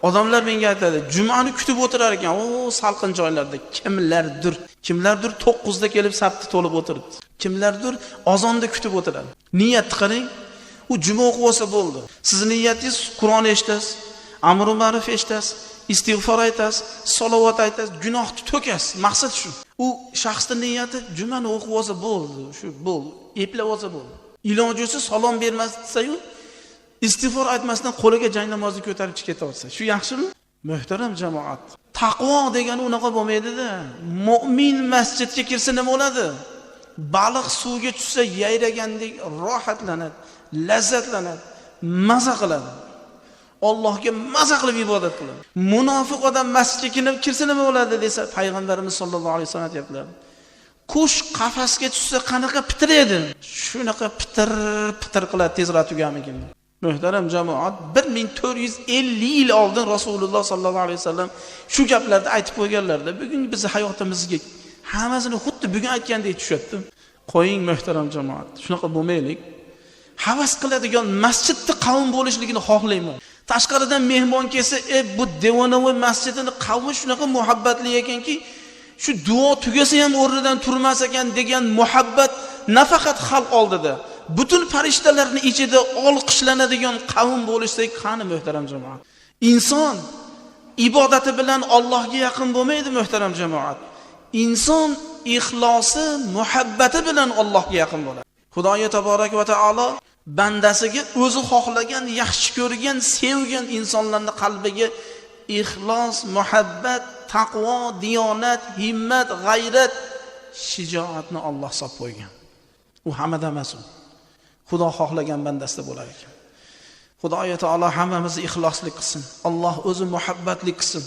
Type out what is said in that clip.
Odamlar menga aytadi, jumani kutib o'tirar ekan, salqin joylarda kimlardir 9 da kelib safda to'lib o'tiribdi. Kimlardir azonda kutib o'tiradi. Niyat qiling, u juma o'qib olsa bo'ldi. Sizning niyatingiz Qur'on eshitasiz, amr ma'ruf eshitasiz, istig'for aytasiz, salovat aytasiz, gunohni to'kasiz. Maqsad shu. U shaxsning niyati jumani o'qib olsa bo'ldi, shu bo'ldi, eplab olsa bo'ldi. Iloji bo'lsa salom bermasa-yu, istig'for aytmasdan qo'liga jang namozni ko'tarib ketaversa, shu yaxshimi? Muhtaram jamoat. Taqvo degani unaqa bo'lmaydi-da. Mu'min masjidga kirsa nima bo'ladi? Baliq suvga tushsa yayragandek rohatlanadi, lazzatlanadi, maza qiladi. Allohga maza qilib ibodat qiladi. Munofiq odam masjidga kirsa nima bo'ladi desa, payg'ambarimiz sollallohu alayhi vasallam aytibdilar. Qush qafasga tushsa qanaqa pitiradi? Shunaqa pitir qiladi, tezroq tugamigin. Muhtaram jamoat, 1450 yil oldin Rasululloh sallallohu alayhi vasallam shu gaplarni aytib qo'yganlarda, bugun bizning hayotimizga hammasini xuddi bugun aytgandek tushadi. Qo'ying muhtaram jamoat, shunaqa bo'lmaylik. Havas qiladigan masjidda qavm bo'lishligini xohlayman. Tashqaridan mehmon kelsa, bu Devonovoy masjidini qavmi shunaqa muhabbatli ekanki, shu duo tugasa ham o'rnidan turmas ekan degan muhabbat nafaqat xalq oldida, butun farishtalarning ichida olqishlanadigan qavm bo'lsak, qani muhtaram jamoat. Inson ibodati bilan Allohga yaqin bo'lmaydi muhtaram jamoat. Inson ixlosi, muhabbati bilan Allohga yaqin bo'ladi. Xudoyo taborak va taolo bandasiga o'zi xohlagan, yaxshi ko'rgan, sevgan insonlarning qalbiga ixlos, muhabbat, taqvo, diyonat, himmat, g'ayrat, shijoatni Alloh solib qo'ygan. U hammadan emas u. Xudo xohlagan bandasida bo'lar ekan. Xudoyo taolo hammamizni ixlosli qilsin. Alloh o'zi muhabbatli qilsin.